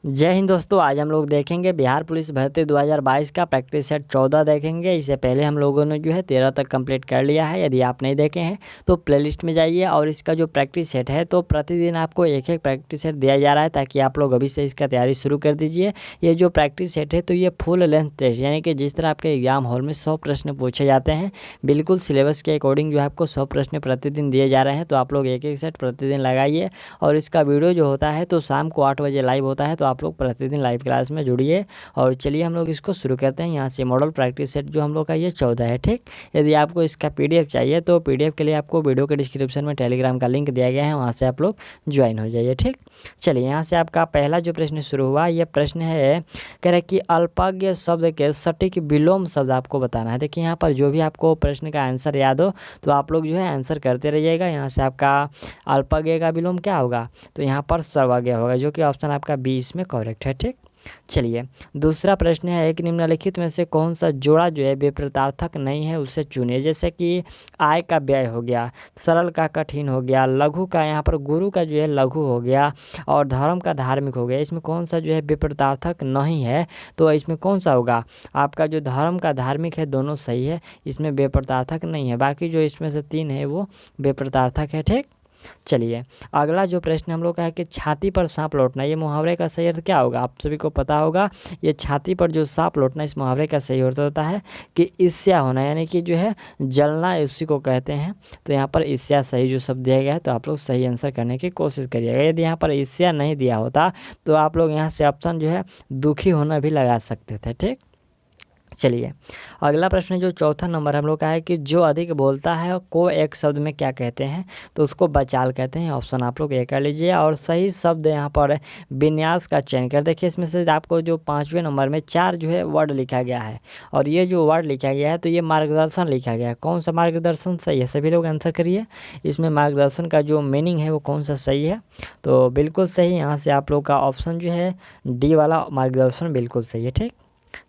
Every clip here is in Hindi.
जय हिंद दोस्तों, आज हम लोग देखेंगे बिहार पुलिस भर्ती 2022 का प्रैक्टिस सेट 14 देखेंगे। इससे पहले हम लोगों ने जो है 13 तक कंप्लीट कर लिया है। यदि आप नहीं देखे हैं तो प्लेलिस्ट में जाइए और इसका जो प्रैक्टिस सेट है तो प्रतिदिन आपको एक एक प्रैक्टिस सेट दिया जा रहा है ताकि आप लोग अभी से इसका तैयारी शुरू कर दीजिए। ये जो प्रैक्टिस सेट है तो ये फुल लेंथ टेस्ट, यानी कि जिस तरह आपके एग्जाम हॉल में 100 प्रश्न पूछे जाते हैं, बिल्कुल सिलेबस के अकॉर्डिंग जो है आपको 100 प्रश्न प्रतिदिन दिए जा रहे हैं। तो आप लोग एक एक सेट प्रतिदिन लगाइए और इसका वीडियो जो होता है तो शाम को 8 बजे लाइव होता है। तो आप लोग प्रतिदिन लाइव क्लास में जुड़िए और चलिए हम लोग इसको शुरू करते हैं। यहाँ से मॉडल प्रैक्टिस सेट जो हम लोग का ये 14 है, ठीक। यदि आपको इसका पीडीएफ चाहिए तो पीडीएफ के लिए आपको वीडियो के डिस्क्रिप्शन में टेलीग्राम का लिंक दिया गया है, वहाँ से आप लोग ज्वाइन हो जाइए, ठीक। चलिए यहाँ से आपका पहला जो प्रश्न शुरू हुआ, ये प्रश्न है, कह रहे कि अल्पज्ञ शब्द के सटीक विलोम शब्द आपको बताना है। देखिए यहाँ पर जो भी आपको प्रश्न का आंसर याद हो तो आप लोग जो है आंसर करते रहिएगा। यहाँ से आपका अल्पज्ञ का विलोम क्या होगा, तो यहाँ पर सर्वज्ञ होगा, जो कि ऑप्शन आपका 20 में करेक्ट है, ठीक। चलिए दूसरा प्रश्न है, एक निम्नलिखित में से कौन सा जोड़ा जो है विपरीतार्थक नहीं है उसे चुनिए। जैसे कि आय का व्यय हो गया, सरल का कठिन हो गया, लघु का यहाँ पर गुरु का जो है लघु हो गया और धर्म का धार्मिक हो गया। इसमें कौन सा जो है विपरीतार्थक नहीं है, तो इसमें कौन सा होगा, आपका जो धर्म का धार्मिक है दोनों सही है, इसमें विपरीतार्थक नहीं है। बाकी जो इसमें से 3 है वो विपरीतार्थक है, ठीक। चलिए अगला जो प्रश्न हम लोग का है कि छाती पर सांप लौटना, ये मुहावरे का सही अर्थ क्या होगा, आप सभी को पता होगा। ये छाती पर जो सांप लौटना, इस मुहावरे का सही अर्थ होता है कि ईर्ष्या होना, यानी कि जो है जलना, उसी को कहते हैं। तो यहाँ पर ईर्ष्या सही जो शब्द दिया गया है, तो आप लोग सही आंसर करने की कोशिश करिएगा। यदि यहाँ पर ईर्ष्या नहीं दिया होता तो आप लोग यहाँ से ऑप्शन जो है दुखी होना भी लगा सकते थे, ठीक। चलिए अगला प्रश्न जो चौथा नंबर हम लोग का है कि जो अधिक बोलता है को एक शब्द में क्या कहते हैं, तो उसको बचाल कहते हैं। ऑप्शन आप लोग ये कर लीजिए और सही शब्द यहाँ पर विन्यास का चयन कर। देखिए इसमें से आपको जो 5वें नंबर में 4 जो है वर्ड लिखा गया है और ये जो वर्ड लिखा गया है तो ये मार्गदर्शन लिखा गया है। कौन सा मार्गदर्शन सही है, सभी लोग आंसर करिए। इसमें मार्गदर्शन का जो मीनिंग है वो कौन सा सही है, तो बिल्कुल सही। यहाँ से आप लोग का ऑप्शन जो है डी वाला मार्गदर्शन बिल्कुल सही है, ठीक।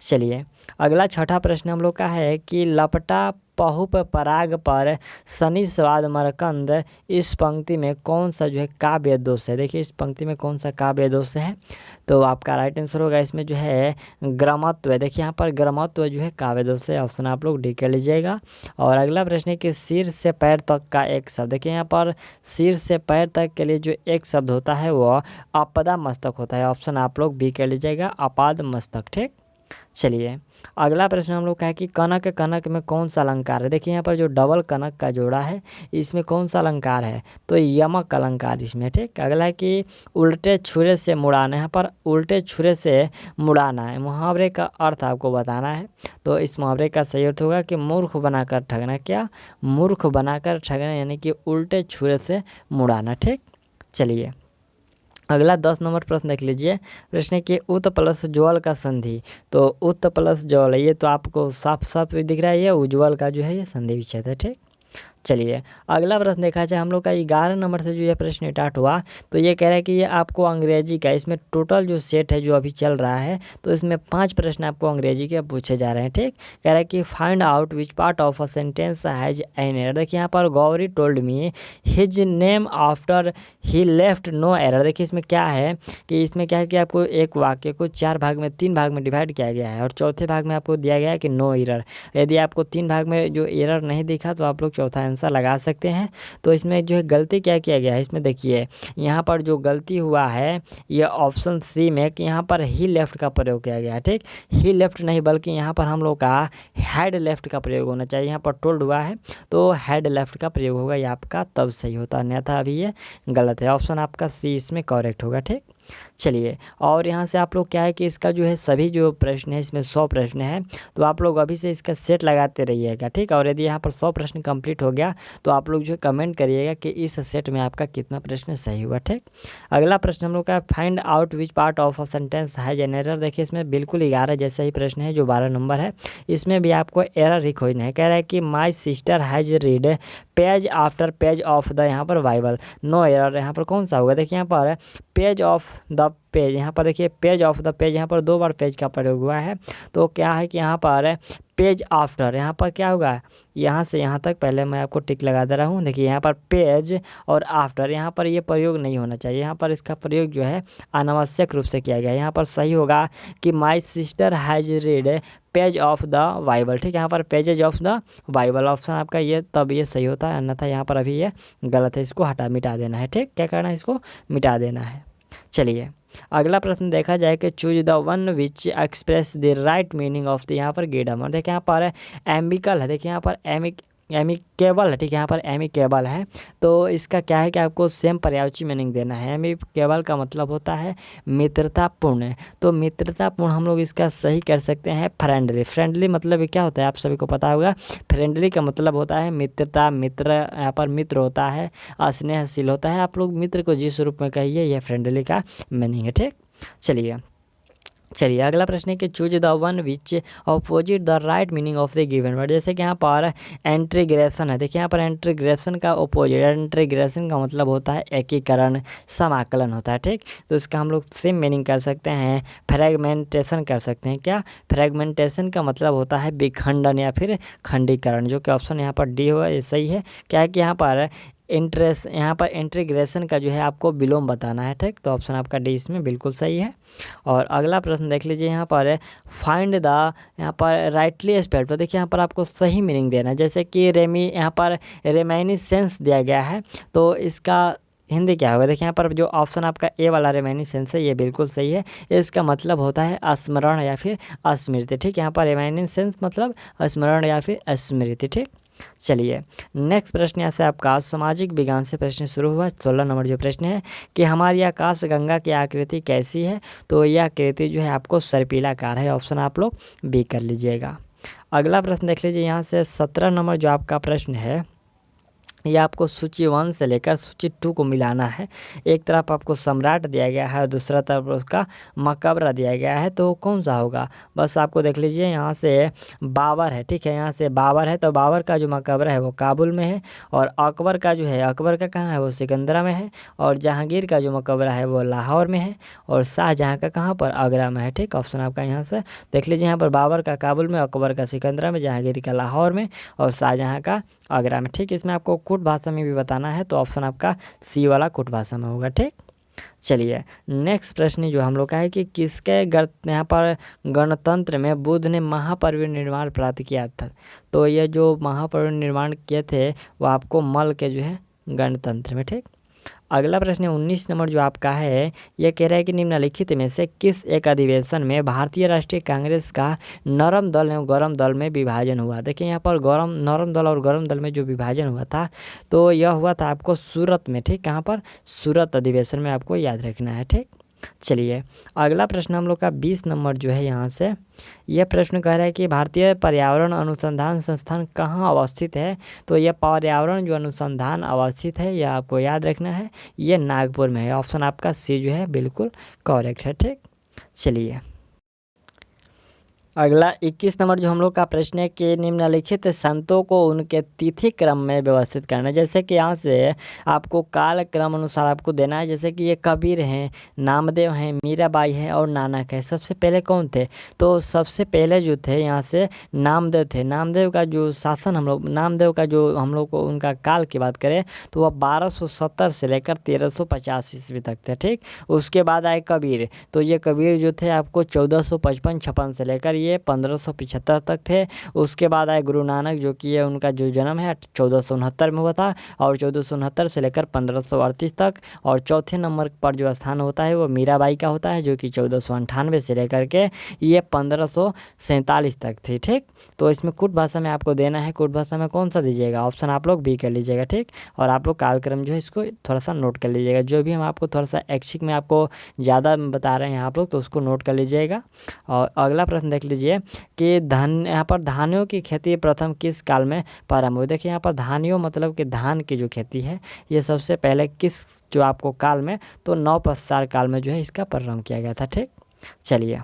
चलिए अगला छठा प्रश्न हम लोग का है कि लपटा पहुप पराग पर शनि स्वाद मरकंद, इस पंक्ति में कौन सा जो है काव्य दोष है। देखिए इस पंक्ति में कौन सा काव्य दोष है, तो आपका राइट आंसर होगा इसमें जो है ग्रामत्व है। देखिए यहाँ पर ग्रामत्व जो है काव्य दोष है, ऑप्शन आप लोग डी कर लीजिएगा। और अगला प्रश्न है कि सिर से पैर तक का एक शब्द। देखिए यहाँ पर सिर से पैर तक के लिए जो एक शब्द होता है वो आपदा मस्तक होता है, ऑप्शन आप लोग बी कर लीजिएगा, अपाद मस्तक, ठीक। चलिए अगला प्रश्न हम लोग का है कि कनक कनक में कौन सा अलंकार है। देखिए यहाँ पर जो डबल कनक का जोड़ा है इसमें कौन सा अलंकार है, तो यमक अलंकार इसमें, ठीक। अगला है कि उल्टे छुरे से मुड़ाना, यहाँ पर उल्टे छुरे से मुड़ाना है, मुहावरे का अर्थ आपको बताना है। तो इस मुहावरे का सही अर्थ होगा कि मूर्ख बनाकर ठगना, क्या मूर्ख बनाकर ठगना, यानी कि उल्टे छुरे से मुड़ाना, ठीक। चलिए अगला 10 नंबर प्रश्न देख लीजिए। प्रश्न है कि उत प्लस ज्वल का संधि, तो उत प्लस ज्वल, ये तो आपको साफ साफ दिख रहा है, ये उज्ज्वल का जो है ये संधि विच्छेद है, ठीक। चलिए अगला प्रश्न देखा जाए हम लोग का 11 नंबर से जो ये प्रश्न स्टार्ट हुआ, तो ये कह रहा है कि ये आपको अंग्रेजी का, इसमें टोटल जो सेट है जो अभी चल रहा है तो इसमें 5 प्रश्न आपको अंग्रेजी के पूछे जा रहे हैं, ठीक। कह रहा है कि find out which part of a sentence has an error. देखिए यहाँ पर Gauri told me his name after he left no error. देखिए इसमें क्या है कि इसमें क्या है कि आपको एक वाक्य को 4 भाग में 3 भाग में डिवाइड किया गया है और चौथे भाग में आपको दिया गया है कि नो एरर। यदि आपको 3 भाग में जो एरर नहीं दिखा तो आप लोग चौथा आंसर लगा सकते हैं। तो इसमें जो है गलती क्या किया गया है, इसमें देखिए यहाँ पर जो गलती हुआ है ये ऑप्शन सी में कि यहाँ पर ही लेफ्ट का प्रयोग किया गया है, ठीक। ही लेफ्ट नहीं बल्कि यहाँ पर हम लोग का हेड लेफ्ट का प्रयोग होना चाहिए। यहाँ पर टोल्ड हुआ है तो हेड लेफ्ट का प्रयोग होगा, ये आपका तब सही होता, अन्यथा अभी ये गलत है। ऑप्शन आपका सी इसमें करेक्ट होगा, ठीक। चलिए और यहाँ से आप लोग क्या है कि इसका जो है सभी जो प्रश्न है इसमें 100 प्रश्न है, तो आप लोग अभी से इसका सेट लगाते रहिएगा, ठीक। और यदि यहाँ पर 100 प्रश्न कंप्लीट हो गया तो आप लोग जो है कमेंट करिएगा कि इस सेट में आपका कितना प्रश्न सही हुआ, ठीक। अगला प्रश्न हम लोग का find out which part of a sentence has an error. देखिए इसमें बिल्कुल 11 जैसा ही प्रश्न है जो 12 नंबर है, इसमें भी आपको एरर ही खोजना है। कह रहा है कि my sister has read page after page of the, यहाँ पर बाइबल, नो एरर। यहाँ पर कौन सा होगा, देखिए यहाँ पर पेज ऑफ द पेज, यहाँ पर देखिए पेज ऑफ द पेज, यहाँ पर 2 बार पेज का प्रयोग हुआ है, तो क्या है कि यहाँ पर पेज आफ्टर, यहाँ पर क्या होगा, यहाँ से यहाँ तक पहले मैं आपको टिक लगा दे रहा हूँ। देखिए यहाँ पर पेज और आफ्टर, यहाँ पर ये प्रयोग नहीं होना चाहिए, यहाँ पर इसका प्रयोग जो है अनावश्यक रूप से किया गया है। यहाँ पर सही होगा कि my sister has read page of the Bible, ठीक है। यहाँ पर pages of the Bible option आपका ये तब ये सही होता है, अन्यथा यहाँ पर अभी ये गलत है, इसको मिटा देना है, ठीक। क्या करना है, इसको मिटा देना है। चलिए अगला प्रश्न देखा जाए कि choose the one which express the right meaning of the, यहाँ पर गेडम, देखिए यहाँ पर एमिकल है, देखिए यहाँ पर एमिकेबल है, ठीक है। यहाँ पर एमिकेबल है तो इसका क्या है कि आपको सेम पर्यायवाची मीनिंग देना है। एमिकेबल का मतलब होता है मित्रतापूर्ण, तो मित्रतापूर्ण हम लोग इसका सही कर सकते हैं फ्रेंडली। फ्रेंडली मतलब क्या होता है आप सभी को पता होगा, फ्रेंडली का मतलब होता है मित्रता, मित्र यहाँ पर मित्र होता है, स्नेहशील होता है। आप लोग मित्र को जिस रूप में कहिए यह फ्रेंडली का मीनिंग है, ठीक। चलिए अगला प्रश्न है कि choose the one which opposite the right meaning of the given word, जैसे कि यहाँ पर इंटीग्रेशन है, देखिए यहाँ पर इंटीग्रेशन का अपोजिट, इंटीग्रेशन का मतलब होता है एकीकरण, समाकलन होता है, ठीक। तो इसका हम लोग सेम मीनिंग कर सकते हैं, फ्रेगमेंटेशन कर सकते हैं। क्या, फ्रेगमेंटेशन का मतलब होता है विखंडन या फिर खंडीकरण, जो कि ऑप्शन यहाँ पर डी हुआ, ये सही है। क्या है कि यहाँ पर यहाँ पर इंटीग्रेशन का जो है आपको विलोम बताना है, ठीक। तो ऑप्शन आपका डी इसमें बिल्कुल सही है। और अगला प्रश्न देख लीजिए, यहाँ पर फाइंड द, यहाँ पर राइटली स्पेल्ड, तो देखिए यहाँ पर आपको सही मीनिंग देना है। जैसे कि यहाँ पर रेमाइनिसेंस दिया गया है, तो इसका हिंदी क्या होगा, देखिए यहाँ पर जो ऑप्शन आपका ए वाला रेमाइनिसेंस है ये बिल्कुल सही है। इसका मतलब होता है स्मरण या फिर स्मृति, ठीक। यहाँ पर रेमाइनिसेंस मतलब स्मरण या फिर स्मृति, ठीक। चलिए नेक्स्ट प्रश्न यहाँ से आपका सामाजिक विज्ञान से प्रश्न शुरू हुआ। 16 नंबर जो प्रश्न है कि हमारी आकाश गंगा की आकृति कैसी है, तो यह आकृति जो है आपको सर्पिलाकार है, ऑप्शन आप लोग बी कर लीजिएगा। अगला प्रश्न देख लीजिए, यहाँ से 17 नंबर जो आपका प्रश्न है यह आपको सूची 1 से लेकर सूची 2 को मिलाना है। एक तरफ आपको सम्राट दिया गया है और दूसरा तरफ उसका मकबरा दिया गया है, तो कौन सा होगा, बस आपको देख लीजिए। यहाँ से बाबर है, ठीक है, यहाँ से बाबर है, तो बाबर का जो मकबरा है वो काबुल में है, और अकबर का जो है, अकबर का कहाँ है, वो सिकंदरा में है, और जहांगीर का जो मकबरा है वो लाहौर में है, और शाहजहाँ का कहाँ पर, आगरा में है, ठीक। ऑप्शन आपका यहाँ से देख लीजिए, यहाँ पर बाबर का काबुल में, अकबर का सिकंदरा में, जहांगीर का लाहौर में, और शाहजहाँ का आगरा में, ठीक। इसमें आपको कुट भाषा में भी बताना है, तो ऑप्शन आपका सी वाला कुट भाषा में होगा, ठीक। चलिए नेक्स्ट प्रश्न जो हम लोग का है कि किसके यहाँ पर गणतंत्र में बुद्ध ने महापरिनिर्वाण प्राप्त किया था, तो ये जो महापरिनिर्वाण किए थे वो आपको मल के जो है गणतंत्र में, ठीक। अगला प्रश्न 19 नंबर जो आपका है यह कह रहा है कि निम्नलिखित में से किस एक अधिवेशन में भारतीय राष्ट्रीय कांग्रेस का नरम दल एवं गरम दल में विभाजन हुआ। देखिए यहाँ पर नरम दल और गरम दल में जो विभाजन हुआ था तो यह हुआ था आपको सूरत में, ठीक। कहाँ पर, सूरत अधिवेशन में, आपको याद रखना है, ठीक। चलिए अगला प्रश्न हम लोग का 20 नंबर जो है, यहाँ से यह प्रश्न कह रहा है कि भारतीय पर्यावरण अनुसंधान संस्थान कहाँ अवस्थित है, तो यह पर्यावरण जो अनुसंधान अवस्थित है यह आपको याद रखना है, ये नागपुर में है, ऑप्शन आपका सी जो है बिल्कुल करेक्ट है, ठीक। चलिए अगला 21 नंबर जो हम लोग का प्रश्न है कि निम्नलिखित संतों को उनके तिथि क्रम में व्यवस्थित करना है। जैसे कि यहाँ से आपको काल क्रम अनुसार आपको देना है, जैसे कि ये कबीर हैं, नामदेव हैं, मीराबाई हैं और नानक है। सबसे पहले कौन थे, तो सबसे पहले जो थे यहाँ से नामदेव थे। नामदेव का जो शासन नामदेव का जो हम लोग को उनका काल की बात करें तो वह 1270 से लेकर 1350 ईस्वी तक थे, ठीक। उसके बाद आए कबीर, तो ये कबीर जो थे आपको 1455 से लेकर ये 1575 तक थे। उसके बाद आए गुरु नानक, जो कि ये उनका जो जन्म है 1469 में हुआ था, और 1469 से लेकर 1538 तक। और चौथे नंबर पर जो स्थान होता है वो मीराबाई का होता है, जो कि 1498 से लेकर के ये 1547 तक थी, ठीक। तो इसमें कुट भाषा में आपको देना है, कुट भाषा में कौन सा दीजिएगा, ऑप्शन आप लोग बी कर लीजिएगा, ठीक। और आप लोग कालक्रम जो है इसको थोड़ा सा नोट कर लीजिएगा, जो भी हम आपको थोड़ा सा ऐच्छिक में आपको ज़्यादा बता रहे हैं आप लोग, तो उसको नोट कर लीजिएगा। और अगला प्रश्न देख लीजिए कि यहाँ पर धानियों की खेती प्रथम किस काल में प्रारंभ हुई। देखिए यहाँ पर धानियों मतलब कि धान की जो खेती है ये सबसे पहले किस जो आपको काल में, तो नवपतशाल काल में जो है इसका प्रारंभ किया गया था, ठीक। चलिए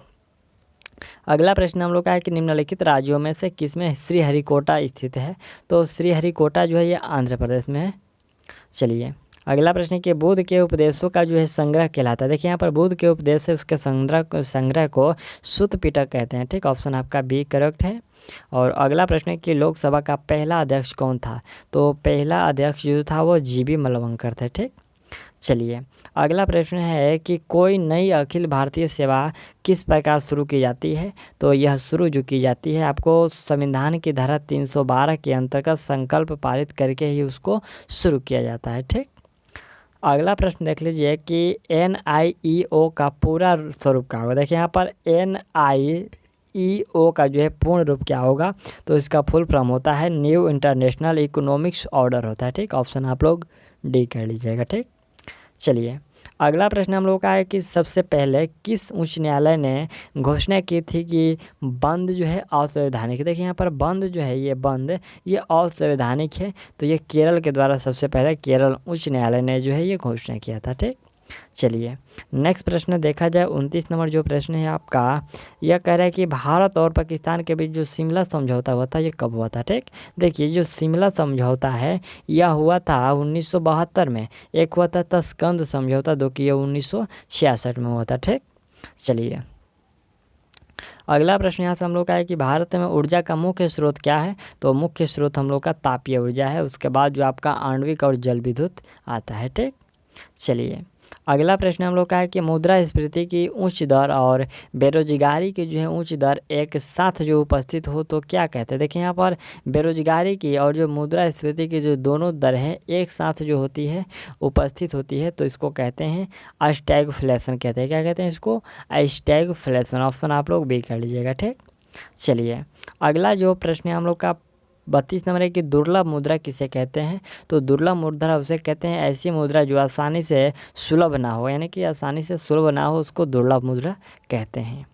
अगला प्रश्न हम लोग का है कि निम्नलिखित राज्यों में से किसमें श्रीहरिकोटा स्थित है, तो श्रीहरिकोटा जो है ये आंध्र प्रदेश में है। चलिए अगला प्रश्न है कि बुद्ध के उपदेशों का जो है संग्रह कहलाता है। देखिए यहाँ पर बुद्ध के उपदेश है उसके संग्रह को सुत्त पिटक कहते हैं। ठीक, ऑप्शन आपका बी करेक्ट है। और अगला प्रश्न है कि लोकसभा का पहला अध्यक्ष कौन था? तो पहला अध्यक्ष जो था वो जीबी मलवंकर थे। ठीक, चलिए अगला प्रश्न है कि कोई नई अखिल भारतीय सेवा किस प्रकार शुरू की जाती है? तो यह शुरू जो की जाती है आपको संविधान की धारा 312 के अंतर्गत संकल्प पारित करके ही उसको शुरू किया जाता है। ठीक, अगला प्रश्न देख लीजिए कि NIEO का पूरा स्वरूप क्या होगा? देखिए यहाँ पर NIEO का जो है पूर्ण रूप क्या होगा? तो इसका फुल फॉर्म होता है न्यू इंटरनेशनल इकोनॉमिक्स ऑर्डर होता है। ठीक, ऑप्शन आप लोग डी कर लीजिएगा। ठीक, चलिए अगला प्रश्न हम लोग का है कि सबसे पहले किस उच्च न्यायालय ने घोषणा की थी कि बंद जो है असंवैधानिक? देखिए यहाँ पर बंद जो है ये बंद ये असंवैधानिक है। तो ये केरल के द्वारा सबसे पहले केरल उच्च न्यायालय ने जो है ये घोषणा किया था। ठीक, चलिए नेक्स्ट प्रश्न देखा जाए 29 नंबर जो प्रश्न है आपका, यह कह रहा है कि भारत और पाकिस्तान के बीच जो शिमला समझौता हुआ था ये कब हुआ था? ठीक, देखिए जो शिमला समझौता है यह हुआ था 1972 में। एक हुआ था तस्कंद समझौता जो कि 1966 में हुआ था। ठीक, चलिए अगला प्रश्न यहाँ से हम लोग का है कि भारत में ऊर्जा का मुख्य स्रोत क्या है? तो मुख्य स्रोत हम लोग का तापीय ऊर्जा है। उसके बाद जो आपका आणविक और जल विद्युत आता है। ठीक, चलिए अगला प्रश्न हम लोग का है कि मुद्रास्फीति की उच्च दर और बेरोजगारी की जो है उच्च दर एक साथ जो उपस्थित हो तो क्या कहते हैं? देखिए यहाँ पर बेरोजगारी की और जो मुद्रास्फीति की जो दोनों दर है एक साथ जो होती है उपस्थित होती है तो इसको कहते हैं स्टैगफ्लेशन कहते हैं। क्या कहते हैं इसको? स्टैगफ्लेशन। ऑप्शन आप लोग बी कर लीजिएगा। ठीक, चलिए अगला जो प्रश्न है हम लोग का 32 नंबर है कि दुर्लभ मुद्रा किसे कहते हैं? तो दुर्लभ मुद्रा उसे कहते हैं ऐसी मुद्रा जो आसानी से सुलभ ना हो, यानी कि आसानी से सुलभ ना हो उसको दुर्लभ मुद्रा कहते हैं।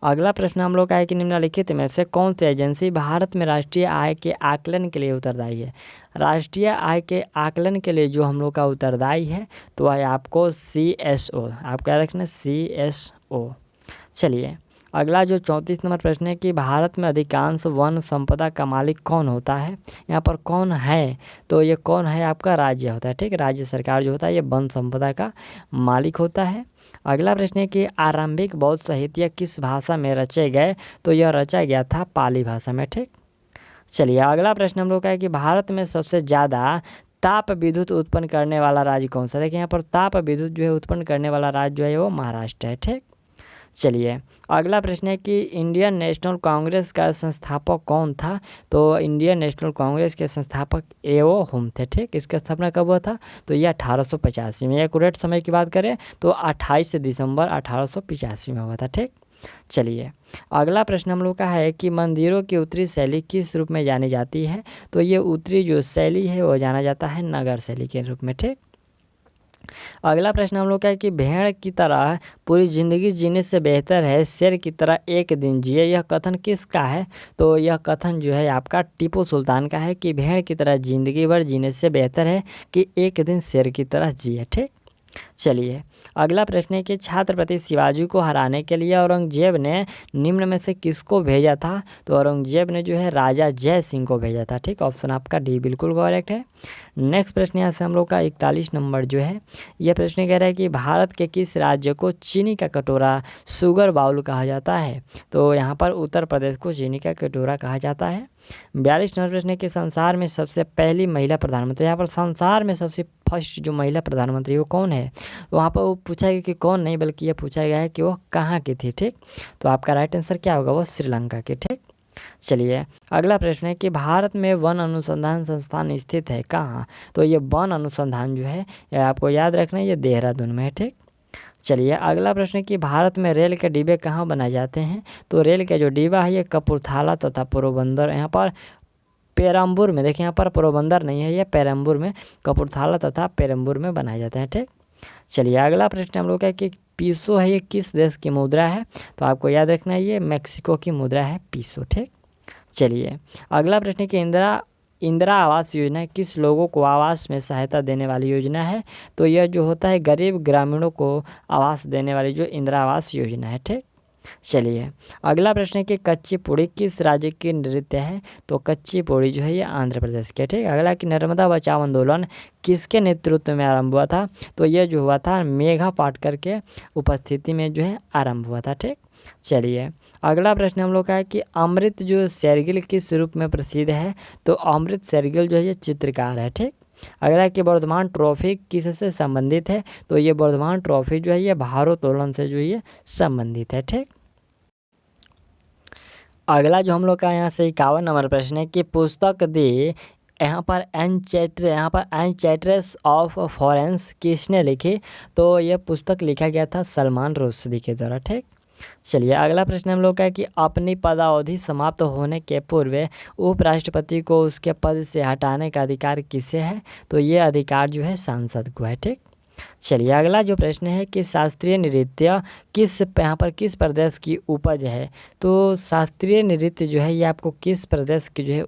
अगला प्रश्न हम लोग का है कि निम्नलिखित में से कौन सी एजेंसी भारत में राष्ट्रीय आय के आकलन के लिए उत्तरदायी है? राष्ट्रीय आय के आकलन के लिए जो हम लोग का उत्तरदायी है तो वह आपको CSO, आप क्या रखना CSO। चलिए अगला जो 34 नंबर प्रश्न है कि भारत में अधिकांश वन संपदा का मालिक कौन होता है? यहाँ पर कौन है? तो ये कौन है आपका राज्य होता है। ठीक, राज्य सरकार जो होता है ये वन संपदा का मालिक होता है। अगला प्रश्न है कि आरंभिक बौद्ध साहित्य किस भाषा में रचे गए? तो यह रचा गया था पाली भाषा में। ठीक, चलिए अगला प्रश्न हम लोग का है कि भारत में सबसे ज़्यादा ताप विद्युत उत्पन्न करने वाला राज्य कौन सा? देखिए यहाँ पर ताप विद्युत जो है उत्पन्न करने वाला राज्य जो है वो महाराष्ट्र है। ठीक, चलिए अगला प्रश्न है कि इंडियन नेशनल कांग्रेस का संस्थापक कौन था? तो इंडियन नेशनल कांग्रेस के संस्थापक A.O. हुम थे। ठीक, इसका स्थापना कब हुआ था? तो यह 1885 में। एक्यूरेट समय की बात करें तो 28 दिसंबर 1885 में हुआ था। ठीक, चलिए अगला प्रश्न हम लोग का है कि मंदिरों की उत्तरी शैली किस रूप में जानी जाती है? तो ये उत्तरी जो शैली है वो जाना जाता है नगर शैली के रूप में। ठीक, अगला प्रश्न हम लोग का है कि भेड़ की तरह पूरी ज़िंदगी जीने से बेहतर है शेर की तरह एक दिन जिए, यह कथन किसका है? तो यह कथन जो है आपका टीपू सुल्तान का है कि भेड़ की तरह ज़िंदगी भर जीने से बेहतर है कि एक दिन शेर की तरह जिए। ठीक, चलिए अगला प्रश्न है कि छत्रपति शिवाजी को हराने के लिए औरंगजेब ने निम्न में से किसको भेजा था? तो औरंगजेब ने जो है राजा जय सिंह को भेजा था। ठीक, ऑप्शन आपका डी बिल्कुल करेक्ट है। नेक्स्ट प्रश्न यहाँ से हम लोग का 41 नंबर जो है यह प्रश्न कह रहा है कि भारत के किस राज्य को चीनी का कटोरा शुगर बाउल कहा जाता है? तो यहाँ पर उत्तर प्रदेश को चीनी का कटोरा कहा जाता है। 42 नंबर प्रश्न है कि संसार में सबसे पहली महिला प्रधानमंत्री, यहाँ पर संसार में सबसे फर्स्ट जो महिला प्रधानमंत्री वो कौन है? तो वहाँ पर वो पूछा गया कि कौन नहीं बल्कि ये पूछा गया है कि वो कहाँ की थी। ठीक, तो आपका राइट आंसर क्या होगा? वो श्रीलंका की। ठीक, चलिए अगला प्रश्न है कि भारत में वन अनुसंधान संस्थान स्थित है कहाँ? तो ये वन अनुसंधान जो है ये आपको याद रखना है ये देहरादून में है। ठीक, चलिए अगला प्रश्न है कि भारत में रेल के डिब्बे कहाँ बनाए जाते हैं? तो रेल के जो डिब्बा है ये कपूरथला तथा पोरबंदर, यहाँ पर पेरम्बूर में, देखिए यहाँ पर पोरबंदर नहीं है ये पेरम्बूर में, कपूरथला तथा पेरम्बूर में बनाए जाते हैं। ठीक, चलिए अगला प्रश्न हम लोग का है कि पीसो है ये किस देश की मुद्रा है? तो आपको याद रखना है ये मेक्सिको की मुद्रा है पीसो। ठीक, चलिए अगला प्रश्न है कि इंदिरा आवास योजना किस लोगों को आवास में सहायता देने वाली योजना है? तो यह जो होता है गरीब ग्रामीणों को आवास देने वाली जो इंदिरा आवास योजना है। ठीक, चलिए अगला प्रश्न है कि कच्ची पूड़ी किस राज्य की नृत्य है? तो कच्ची पूड़ी जो है ये आंध्र प्रदेश की है। ठीक, अगला कि नर्मदा बचाओ आंदोलन किसके नेतृत्व में आरंभ हुआ था? तो ये जो हुआ था मेघा पाटकर के उपस्थिति में जो है आरंभ हुआ था। ठीक, चलिए अगला प्रश्न हम लोग का है कि अमृत जो शेरगिल किस रूप में प्रसिद्ध है? तो अमृत शेरगिल जो है ये चित्रकार है। ठीक, अगला कि वर्धमान ट्रॉफी किससे संबंधित है? तो ये वर्धमान ट्रॉफी जो है ये भारोत्तोलन से जो ये संबंधित है। ठीक, अगला जो हम लोग का यहाँ से 51 नंबर प्रश्न है कि पुस्तक दी यहाँ पर एनचैट्रेस ऑफ फॉरेंस किसने लिखी? तो यह पुस्तक लिखा गया था सलमान रुश्दी के द्वारा। ठीक, चलिए अगला प्रश्न हम लोग का है कि अपनी पदावधि समाप्त होने के पूर्व उपराष्ट्रपति को उसके पद से हटाने का अधिकार किसे है? तो ये अधिकार जो है सांसद को है। ठीक, चलिए अगला जो प्रश्न है कि शास्त्रीय नृत्य यहाँ पर किस प्रदेश की उपज है? तो शास्त्रीय नृत्य जो है ये आपको किस प्रदेश की जो है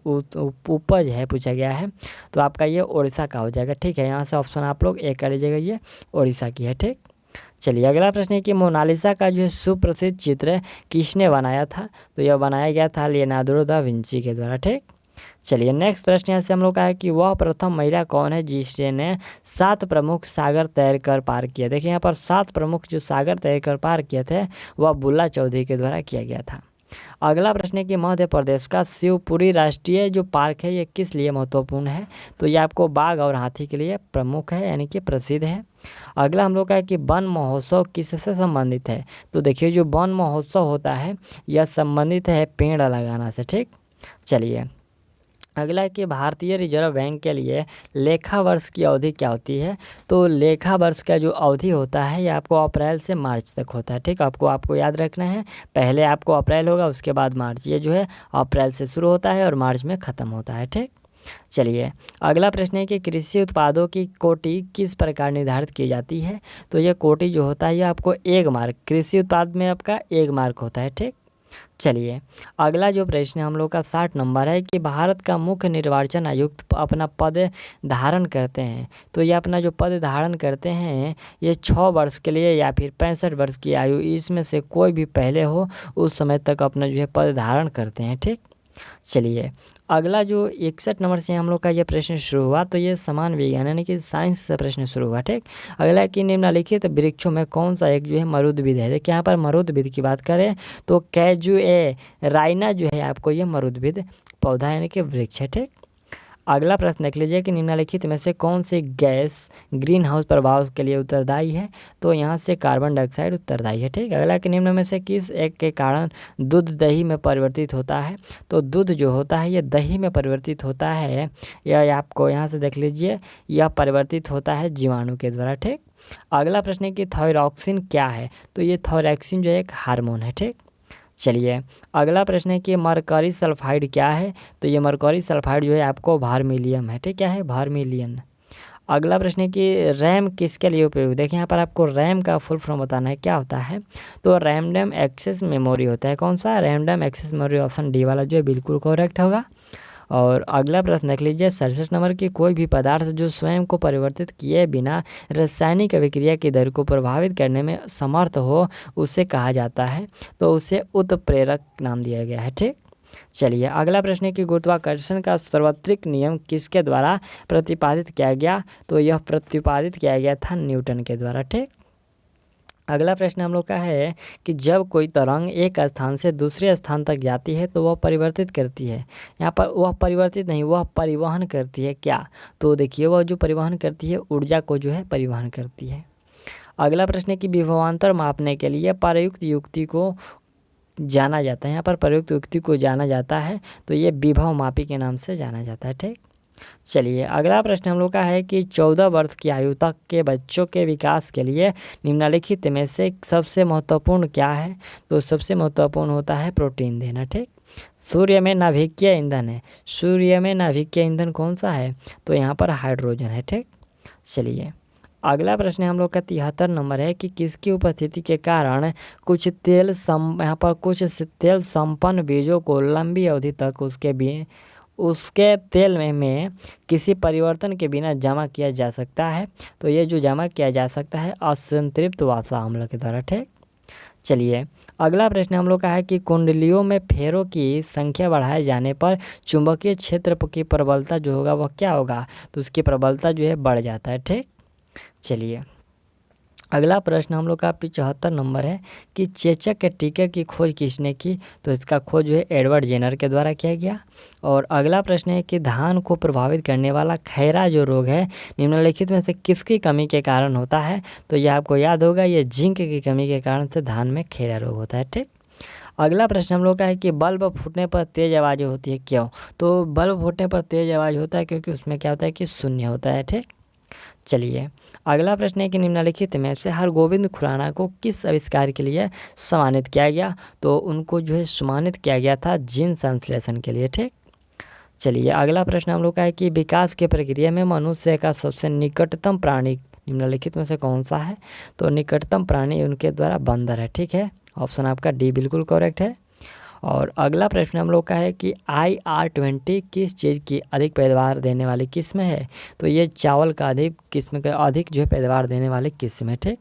उपज है पूछा गया है। तो आपका ये उड़ीसा का हो जाएगा। ठीक है, यहाँ से ऑप्शन आप लोग ए कर लीजिएगा, ये उड़ीसा की है। ठीक, चलिए अगला प्रश्न है कि मोनालिसा का जो है सुप्रसिद्ध चित्र किसने बनाया था? तो यह बनाया गया था लियोनार्डो दा विंची के द्वारा। ठीक, चलिए नेक्स्ट प्रश्न यहाँ से हम लोग का है कि वह प्रथम महिला कौन है जिसने 7 प्रमुख सागर तैर कर पार किया? देखिए यहाँ पर 7 प्रमुख जो सागर तैर कर पार किए थे वह बुल्ला चौधरी के द्वारा किया गया था। अगला प्रश्न है कि मध्य प्रदेश का शिवपुरी राष्ट्रीय जो पार्क है ये किस लिए महत्वपूर्ण है? तो ये आपको बाघ और हाथी के लिए प्रमुख है यानी कि प्रसिद्ध है। अगला हम लोग का है कि वन महोत्सव किससे संबंधित है? तो देखिए जो वन महोत्सव होता है यह संबंधित है पेड़ लगाना से। ठीक, चलिए अगला है कि भारतीय रिजर्व बैंक के लिए लेखा वर्ष की अवधि क्या होती है? तो लेखा वर्ष का जो अवधि होता है ये आपको अप्रैल से मार्च तक होता है। ठीक, आपको याद रखना है, पहले आपको अप्रैल होगा उसके बाद मार्च, ये जो है अप्रैल से शुरू होता है और मार्च में ख़त्म होता है। ठीक, चलिए अगला प्रश्न है कि कृषि उत्पादों की कोटि किस प्रकार निर्धारित की जाती है? तो ये कोटि जो होता है ये आपको 1 मार्क, कृषि उत्पाद में आपका 1 मार्क होता है। ठीक, चलिए अगला जो प्रश्न हम लोग का 60 नंबर है कि भारत का मुख्य निर्वाचन आयुक्त अपना पद धारण करते हैं। तो ये अपना जो पद धारण करते हैं ये 6 वर्ष के लिए या फिर 65 वर्ष की आयु, इसमें से कोई भी पहले हो उस समय तक अपना जो है पद धारण करते हैं। ठीक, चलिए अगला जो 61 नंबर से हम लोग का ये प्रश्न शुरू हुआ, तो ये समान विज्ञान यानी कि साइंस से प्रश्न शुरू हुआ। ठीक, अगला कि निम्नलिखित वृक्षों में कौन सा एक जो है मरुद्भिद है? देखिए यहाँ पर मरुद्भिद की बात करें तो कैजुए राइना जो है आपको ये मरुद्भिद पौधा यानी कि वृक्ष है। ठीक, अगला प्रश्न देख लीजिए कि निम्नलिखित में से कौन सी गैस ग्रीन हाउस प्रभाव के लिए उत्तरदायी है? तो यहाँ से कार्बन डाइऑक्साइड उत्तरदायी है। ठीक, अगला कि निम्न में से किस एक के कारण दूध दही में परिवर्तित होता है? तो दूध जो होता है ये दही में परिवर्तित होता है, यह आपको यहाँ से देख लीजिए, यह परिवर्तित होता है जीवाणु के द्वारा। ठीक, अगला प्रश्न है कि थायरॉक्सिन क्या है? तो ये थायरॉक्सिन जो है एक हार्मोन है। ठीक, चलिए अगला प्रश्न है कि मरकरी सल्फाइड क्या है? तो ये मरकरी सल्फाइड जो है आपको वर्मिलियम है। ठीक, क्या है? वर्मिलियम। अगला प्रश्न है कि रैम किसके लिए उपयोग? देखिए यहाँ पर आपको रैम का फुल फॉर्म बताना है, क्या होता है? तो रैंडम एक्सेस मेमोरी होता है। कौन सा? Random access memory, option D वाला जो है बिल्कुल करेक्ट होगा। और अगला प्रश्न देख लीजिए 67 नंबर की कोई भी पदार्थ जो स्वयं को परिवर्तित किए बिना रासायनिक अभिक्रिया की दर को प्रभावित करने में समर्थ हो उसे कहा जाता है, तो उसे उत्प्रेरक नाम दिया गया है। ठीक, चलिए अगला प्रश्न है कि गुरुत्वाकर्षण का सार्वत्रिक नियम किसके द्वारा प्रतिपादित किया गया? तो यह प्रतिपादित किया गया था न्यूटन के द्वारा। ठीक, अगला प्रश्न हम लोग का है कि जब कोई तरंग एक स्थान से दूसरे स्थान तक जाती है तो वह परिवर्तित करती है। यहाँ पर वह परिवर्तित नहीं, वह परिवहन करती है। क्या? तो देखिए वह जो परिवहन करती है ऊर्जा को जो है परिवहन करती है। अगला प्रश्न है कि विभवांतर मापने के लिए प्रयुक्त युक्ति को जाना जाता है। यहाँ पर प्रयुक्त युक्ति को जाना जाता है तो ये विभव मापी के नाम से जाना जाता है। ठीक, चलिए अगला प्रश्न हम लोग का है कि 14 वर्ष की आयु तक के बच्चों के विकास के लिए निम्नलिखित में से सबसे महत्वपूर्ण क्या है? तो सबसे महत्वपूर्ण होता है प्रोटीन देना। ठीक, सूर्य में नाभिकीय ईंधन है, सूर्य में नाभिकीय ईंधन कौन सा है? तो यहाँ पर हाइड्रोजन है। ठीक, चलिए अगला प्रश्न हम लोग का 73 नंबर है कि किसकी उपस्थिति के कारण कुछ तेल संपन्न बीजों को लंबी अवधि तक उसके तेल में किसी परिवर्तन के बिना जमा किया जा सकता है? तो ये जो जमा किया जा सकता है असंतृप्त वसा अम्ल के द्वारा। ठीक, चलिए अगला प्रश्न हम लोग का है कि कुंडलियों में फेरों की संख्या बढ़ाए जाने पर चुंबकीय क्षेत्र की प्रबलता जो होगा वह क्या होगा, तो उसकी प्रबलता जो है बढ़ जाता है। ठीक, चलिए अगला प्रश्न हम लोग का 75 नंबर है कि चेचक के टीके की खोज किसने की, तो इसका खोज जो है एडवर्ड जेनर के द्वारा किया गया। और अगला प्रश्न है कि धान को प्रभावित करने वाला खैरा जो रोग है निम्नलिखित में से किसकी कमी के कारण होता है, तो यह आपको याद होगा, ये जिंक की कमी के कारण से धान में खैरा रोग होता है। ठीक, अगला प्रश्न हम लोग का है कि बल्ब फूटने पर तेज आवाज़ होती है क्यों, तो बल्ब फूटने पर तेज आवाज़ होता है क्योंकि उसमें क्या होता है कि शून्य होता है। ठीक, चलिए अगला प्रश्न है कि निम्नलिखित में से हरगोविंद खुराना को किस आविष्कार के लिए सम्मानित किया गया, तो उनको जो है सम्मानित किया गया था जीन संश्लेषण के लिए। ठीक, चलिए अगला प्रश्न हम लोग का है कि विकास की प्रक्रिया में मनुष्य का सबसे निकटतम प्राणी निम्नलिखित में से कौन सा है, तो निकटतम प्राणी उनके द्वारा बंदर है। ठीक है, ऑप्शन आपका डी बिल्कुल करेक्ट है। और अगला प्रश्न हम लोग का है कि IR20 किस चीज़ की अधिक पैदावार देने वाली किस्म है, तो ये चावल का अधिक किस्म का अधिक जो है पैदावार देने वाली किस्म है। ठीक,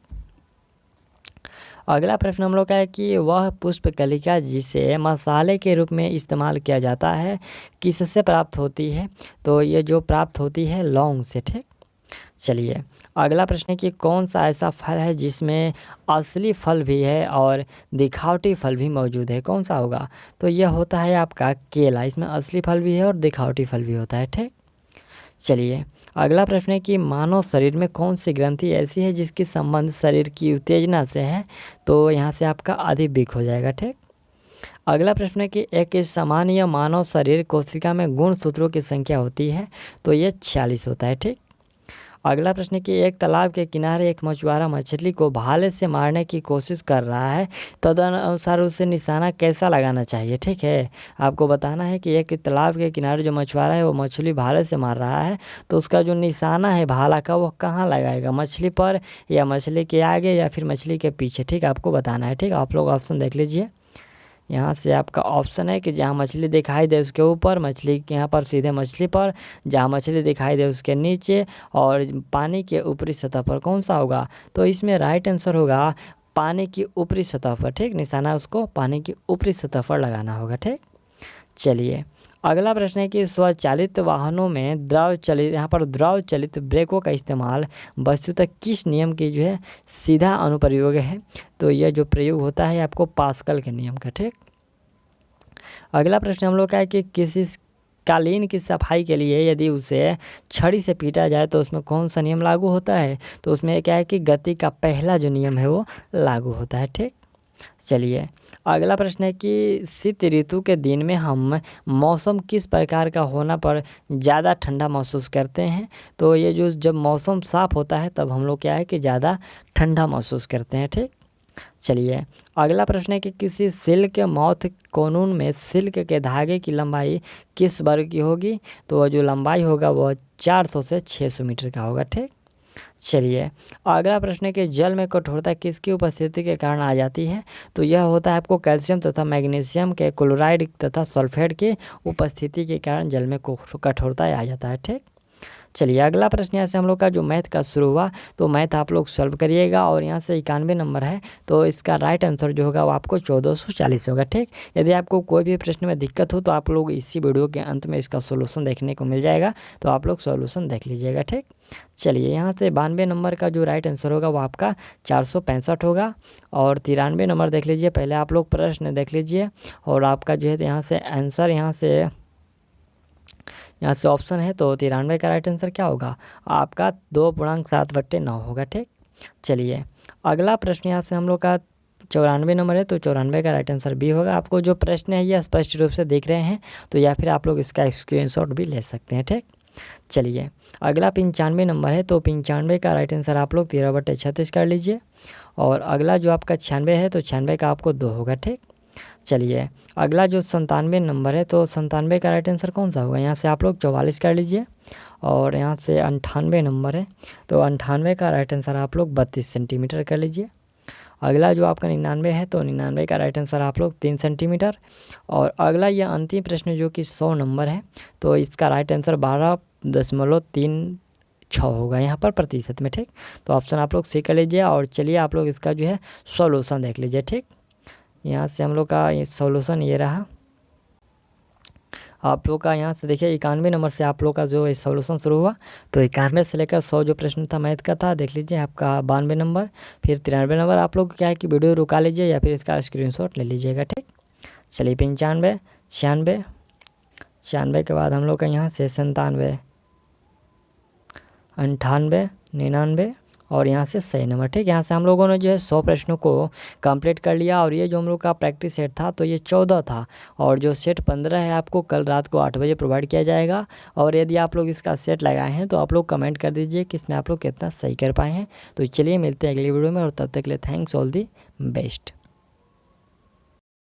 अगला प्रश्न हम लोग का है कि वह पुष्पकलिका जिसे मसाले के रूप में इस्तेमाल किया जाता है किससे प्राप्त होती है, तो ये जो प्राप्त होती है लौंग से। ठीक, चलिए अगला प्रश्न है कि कौन सा ऐसा फल है जिसमें असली फल भी है और दिखावटी फल भी मौजूद है, कौन सा होगा, तो यह होता है आपका केला, इसमें असली फल भी है और दिखावटी फल भी होता है। ठीक, चलिए अगला प्रश्न है कि मानव शरीर में कौन सी ग्रंथि ऐसी है जिसकी संबंध शरीर की उत्तेजना से है, तो यहाँ से आपका अधिबिक हो जाएगा। ठीक, अगला प्रश्न है कि एक सामान्य मानव शरीर कोशिका में गुणसूत्रों की संख्या होती है, तो ये 46 होता है। ठीक, अगला प्रश्न है कि एक तालाब के किनारे एक मछुआरा मछली को भाले से मारने की कोशिश कर रहा है, तदनुसार उसे निशाना कैसा लगाना चाहिए। ठीक है, आपको बताना है कि एक तालाब के किनारे जो मछुआरा है वो मछली भाले से मार रहा है, तो उसका जो निशाना है भाला का वो कहाँ लगाएगा, मछली पर या मछली के आगे या फिर मछली के पीछे। ठीक, आपको बताना है। ठीक, आप लोग ऑप्शन देख लीजिए, यहाँ से आपका ऑप्शन है कि जहाँ मछली दिखाई दे उसके ऊपर, मछली के यहाँ पर सीधे मछली पर, जहाँ मछली दिखाई दे उसके नीचे, और पानी के ऊपरी सतह पर कौन सा होगा, तो इसमें राइट आंसर होगा पानी की ऊपरी सतह पर। ठीक, निशाना उसको पानी की ऊपरी सतह पर लगाना होगा। ठीक, चलिए अगला प्रश्न है कि स्वचालित वाहनों में द्रव चलित यहाँ पर द्रव चलित ब्रेकों का इस्तेमाल वस्तुतः किस नियम की जो है सीधा अनुप्रयोग है, तो यह जो प्रयोग होता है आपको पास्कल के नियम का। ठीक, अगला प्रश्न हम लोग का है कि किसी कालीन की सफाई के लिए यदि उसे छड़ी से पीटा जाए तो उसमें कौन सा नियम लागू होता है, तो उसमें क्या है कि गति का पहला जो नियम है वो लागू होता है। ठीक, चलिए अगला प्रश्न है कि शीत ऋतु के दिन में हम मौसम किस प्रकार का होना पर ज़्यादा ठंडा महसूस करते हैं, तो ये जो जब मौसम साफ़ होता है तब हम लोग क्या है कि ज़्यादा ठंडा महसूस करते हैं। ठीक, चलिए अगला प्रश्न है कि किसी सिल्क मौथ कोनून में सिल्क के धागे की लंबाई किस वर्ग की होगी, तो वह जो लंबाई होगा वह 400 से 600 मीटर का होगा। ठीक, चलिए अगला प्रश्न है कि जल में कठोरता किसकी उपस्थिति के कारण आ जाती है, तो यह होता है आपको कैल्शियम तथा मैग्नीशियम के क्लोराइड तथा सल्फेट की उपस्थिति के कारण जल में कठोरता आ जाता है। ठीक, चलिए अगला प्रश्न यहाँ से हम लोग का जो मैथ का शुरू हुआ, तो मैथ आप लोग सॉल्व करिएगा और यहाँ से 91 नंबर है, तो इसका राइट आंसर जो होगा वो आपको 1440 होगा। ठीक, यदि आपको कोई भी प्रश्न में दिक्कत हो तो आप लोग इसी वीडियो के अंत में इसका सोल्यूशन देखने को मिल जाएगा, तो आप लोग सोल्यूशन देख लीजिएगा। ठीक, चलिए यहाँ से 92 नंबर का जो राइट आंसर होगा वो आपका 465 होगा। और 93 नंबर देख लीजिए, पहले आप लोग प्रश्न देख लीजिए और आपका जो है यहाँ से आंसर यहाँ से ऑप्शन है, तो 93 का राइट आंसर क्या होगा आपका 2.7/9 होगा। ठीक, चलिए अगला प्रश्न यहाँ से हम लोग का 94 नंबर है, तो 94 का राइट आंसर बी होगा। आपको जो प्रश्न है ये स्पष्ट रूप से दिख रहे हैं, तो या फिर आप लोग इसका स्क्रीनशॉट भी ले सकते हैं। ठीक, चलिए अगला 95 नंबर है, तो 95 का राइट आंसर आप लोग 13/36 कर लीजिए। और अगला जो आपका 96 है, तो 96 का आपको 2 होगा। ठीक, चलिए अगला जो 97 नंबर है, तो 97 का राइट आंसर कौन सा होगा, यहाँ से आप लोग 44 कर लीजिए। और यहाँ से 98 नंबर है, तो 98 का राइट आंसर आप लोग 32 सेंटीमीटर कर लीजिए। अगला जो आपका 99 है, तो 99 का राइट आंसर आप लोग 3 सेंटीमीटर। और अगला यह अंतिम प्रश्न जो कि 100 नंबर है, तो इसका राइट आंसर 12.3 6 होगा यहाँ पर प्रतिशत में, ठीक। तो ऑप्शन आप लोग सी कर लीजिए और चलिए आप लोग इसका जो है सॉल्यूशन देख लीजिए, ठीक। यहाँ से हम लोग का ये सॉल्यूशन ये रहा आप लोग का। यहाँ से देखिए 91 नंबर से आप लोग का जो सॉल्यूशन शुरू हुआ, तो 91 से लेकर 100 जो प्रश्न था मैथ का था, देख लीजिए आपका 92 नंबर, फिर 93 नंबर। आप लोग क्या है कि वीडियो रुका लीजिए या फिर इसका स्क्रीनशॉट ले लीजिएगा, ठीक। चलिए 95, 96, 96 के बाद हम लोग का यहाँ से 97, 98, 99 और यहाँ से 100 नंबर, ठीक। यहाँ से हम लोगों ने जो है 100 प्रश्नों को कंप्लीट कर लिया। और ये जो हम लोग का प्रैक्टिस सेट था तो ये 14 था, और जो सेट 15 है आपको कल रात को 8 बजे प्रोवाइड किया जाएगा। और यदि आप लोग इसका सेट लगाए हैं तो आप लोग कमेंट कर दीजिए कि इसमें आप लोग कितना सही कर पाए हैं। तो चलिए मिलते हैं अगली वीडियो में, और तब तक के लिए थैंक्स, ऑल दी बेस्ट।